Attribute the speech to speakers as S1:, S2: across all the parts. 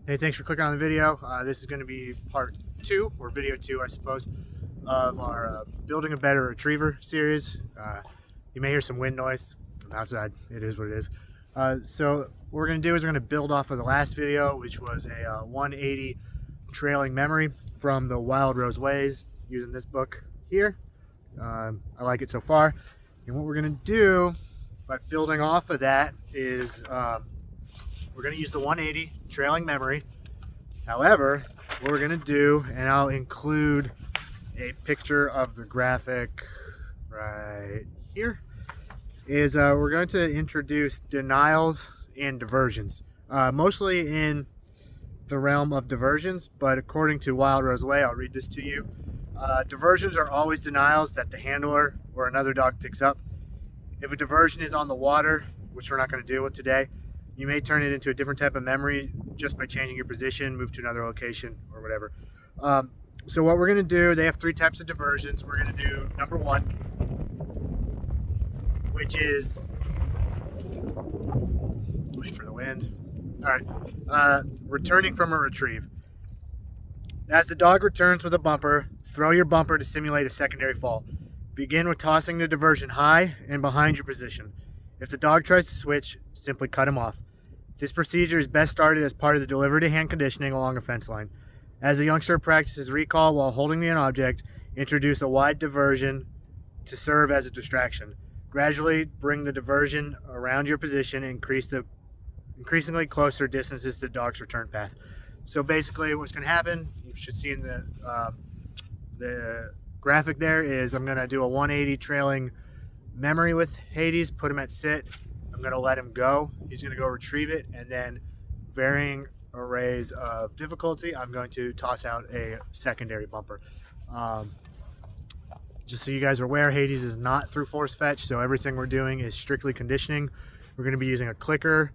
S1: Hey, thanks for clicking on the video. This is going to be part 2, or video 2, I suppose, of our Building a Better Retriever series. You may hear some wind noise from outside. It is what it is. So what we're going to do is we're going to build off of the last video, which was a 180 trailing memory from the Wildrose ways using this book here. I like it so far. And what we're going to do by building off of that is we're going to use the 180 trailing memory. However, what we're going to do, and I'll include a picture of the graphic right here, is we're going to introduce denials and diversions. Mostly in the realm of diversions, but according to Wildrose Way, I'll read this to you. Diversions are always denials that the handler or another dog picks up. If a diversion is on the water, which we're not going to deal with today, you may turn it into a different type of memory just by changing your position, move to another location, or whatever. So what we're going to do, they have 3 types of diversions. We're going to do number 1, which is, wait for the wind. All right, returning from a retrieve. As the dog returns with a bumper, throw your bumper to simulate a secondary fall. Begin with tossing the diversion high and behind your position. If the dog tries to switch, simply cut him off. This procedure is best started as part of the delivery to hand conditioning along a fence line. As the youngster practices recall while holding an object, introduce a wide diversion to serve as a distraction. Gradually bring the diversion around your position and increase the increasingly closer distances to the dog's return path. So basically what's going to happen, you should see in the graphic there, is I'm going to do a 180 trailing memory with Hades, put him at sit. I'm going to let him go. He's going to go retrieve it, and then varying arrays of difficulty, I'm going to toss out a secondary bumper. Just so you guys are aware, Hades is not through force fetch, so everything we're doing is strictly conditioning. We're going to be using a clicker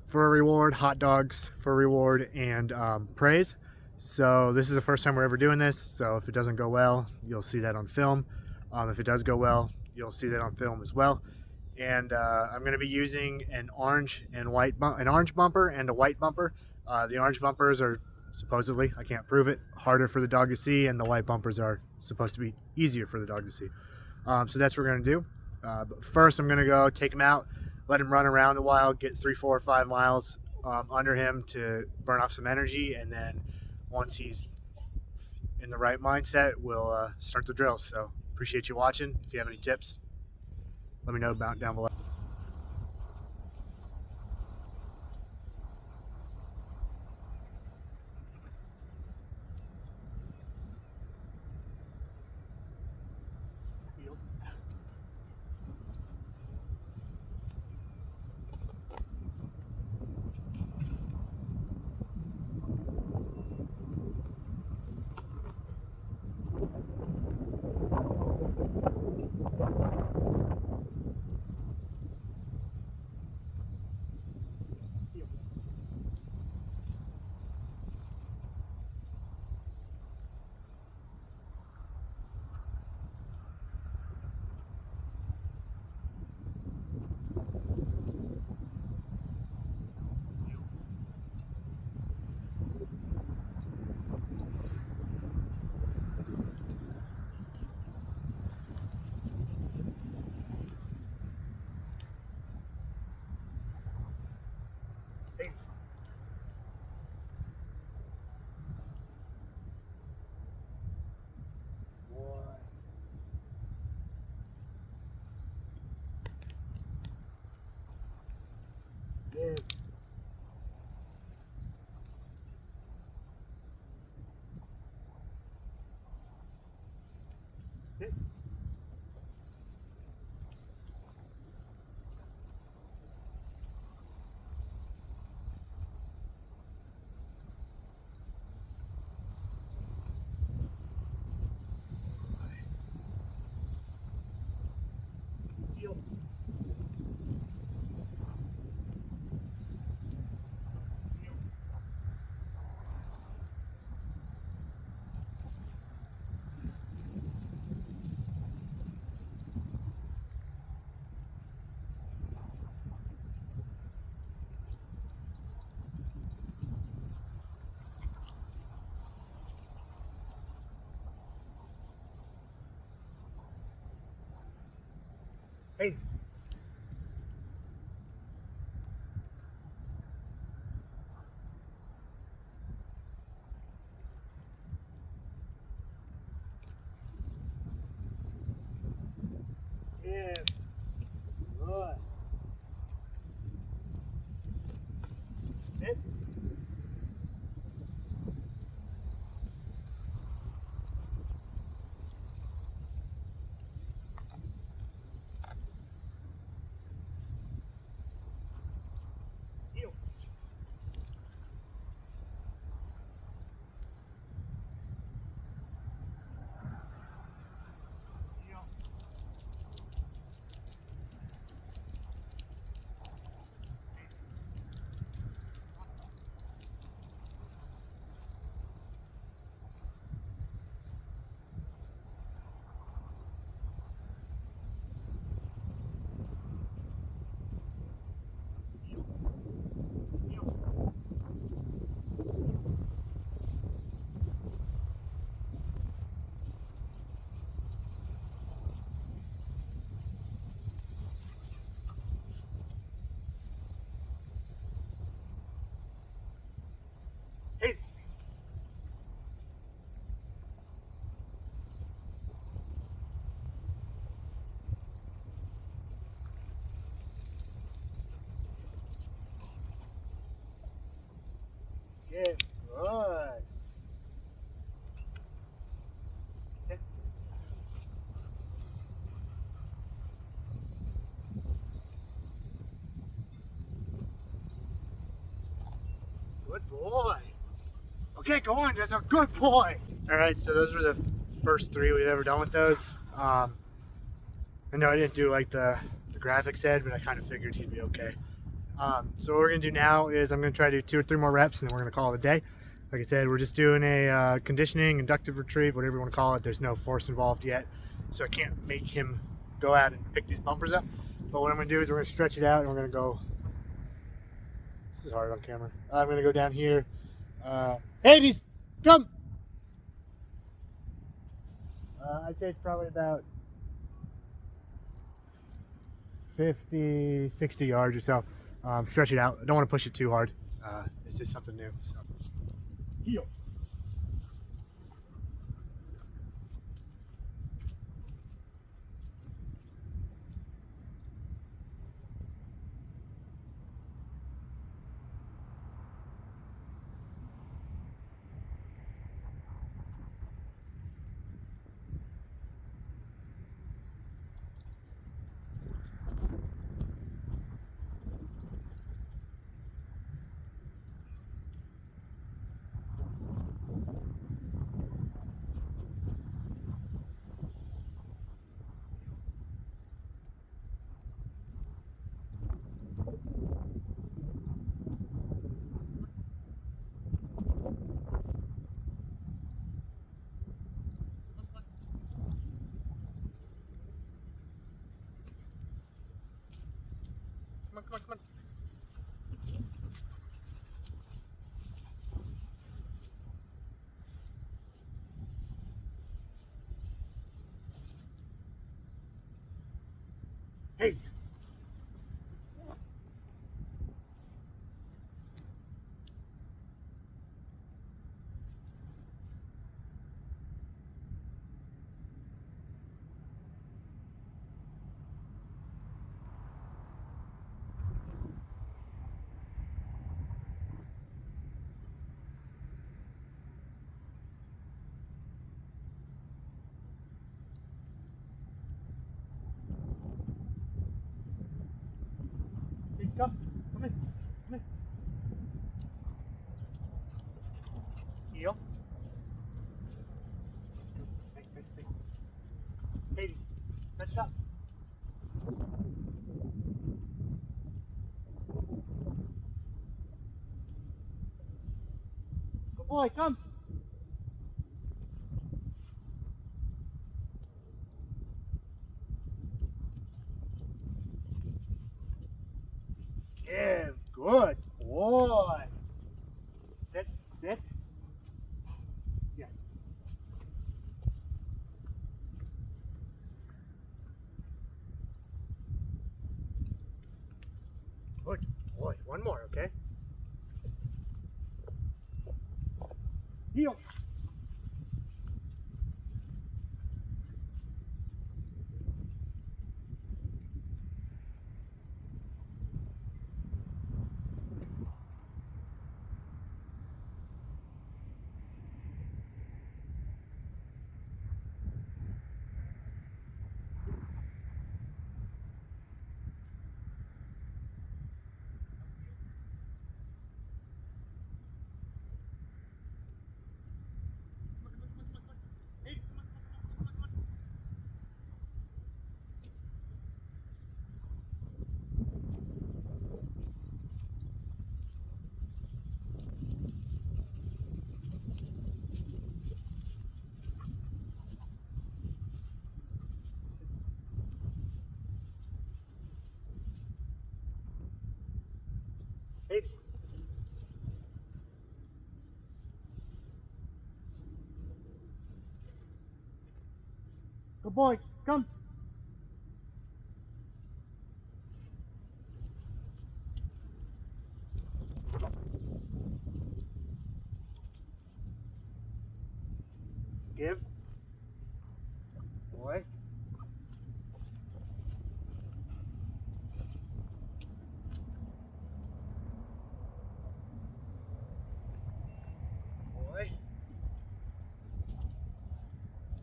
S1: for a reward, hot dogs for a reward, and praise. So this is the first time we're ever doing this, so if it doesn't go well, you'll see that on film. If it does go well, you'll see that on film as well. And I'm going to be using an orange bumper and a white bumper. The orange bumpers are supposedly, I can't prove it, harder for the dog to see, and the white bumpers are supposed to be easier for the dog to see. So that's what we're going to do. But first, I'm going to go take him out, let him run around a while, get 3, 4, 5 miles under him to burn off some energy, and then once he's in the right mindset, we'll start the drills. So appreciate you watching. If you have any tips, let me know about down below. Hey. Yeah. Good. Sit. Heel. Heel. Hey. Yeah. Good. Sit. Good boy. Okay, go on. That's a good boy. All right, so those were the first 3 we've ever done with those. I know I didn't do like the graphics head, but I kind of figured he'd be okay. So what we're gonna do now is I'm gonna try to do 2 or 3 more reps, and then we're gonna call it a day. Like I said, we're just doing a conditioning, inductive retrieve, whatever you want to call it. There's no force involved yet, so I can't make him go out and pick these bumpers up. But what I'm gonna do is we're gonna stretch it out, and we're gonna go. This is hard on camera. I'm gonna go down here. Hades, come! I'd say it's probably about 50, 60 yards or so. Stretch it out. I don't want to push it too hard. It's just something new. So. Heel. Come on, come on. Hey. Hey, come. Come in. Come in. Heel. Hey, hey, hey. Hades, stretch it up. Good boy, come. Give. Good boy. Sit, sit. Yeah. Heel. Eight. Good boy, come. Give. Boy. Boy.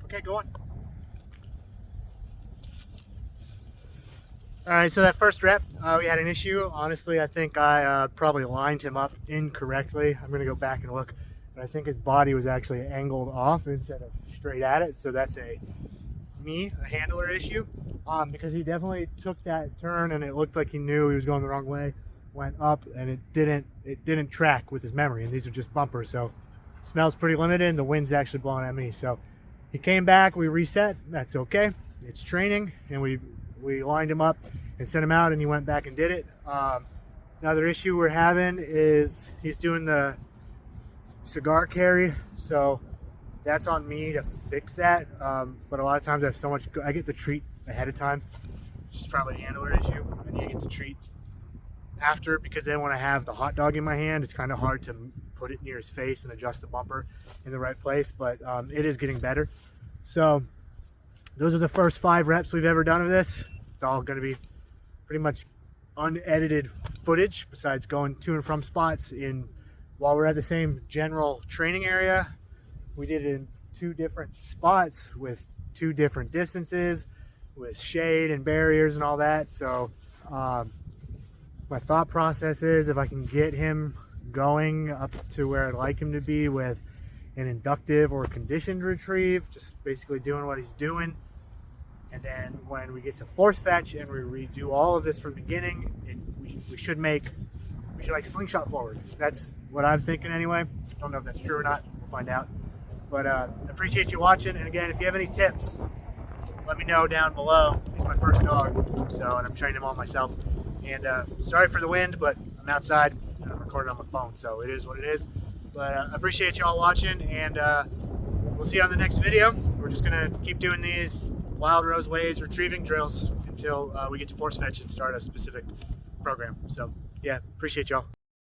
S1: Okay, go on. All right, so that first rep, we had an issue. Honestly, I think I probably lined him up incorrectly. I'm gonna go back and look, but I think his body was actually angled off instead of straight at it. So that's a handler issue, because he definitely took that turn and it looked like he knew he was going the wrong way, went up, and it didn't track with his memory. And these are just bumpers, so smell's pretty limited and the wind's actually blowing at me. So he came back, we reset, that's okay. It's training, and we lined him up and sent him out, and he went back and did it. Another issue we're having is he's doing the cigar carry, so that's on me to fix that. But a lot of times I get the treat ahead of time, which is probably a handler issue. I need to get the treat after, because then when I have the hot dog in my hand, it's kind of hard to put it near his face and adjust the bumper in the right place, but it is getting better. So those are the first 5 reps we've ever done of this. It's all going to be pretty much unedited footage, besides going to and from spots while we're at the same general training area. We did it in 2 different spots with 2 different distances, with shade and barriers and all that. So my thought process is, if I can get him going up to where I'd like him to be with an inductive or conditioned retrieve, just basically doing what he's doing, and then when we get to force fetch and we redo all of this from the beginning, we should like slingshot forward. That's what I'm thinking anyway. Don't know if that's true or not, we'll find out. But appreciate you watching, and again, if you have any tips, let me know down below. He's my first dog, and I'm training him all myself. And sorry for the wind, but I'm outside and I'm recording on my phone, so it is what it is. But I appreciate you all watching, and we'll see you on the next video. We're just gonna keep doing these wild rose ways retrieving drills until we get to force fetch and start a specific program. So yeah, appreciate y'all.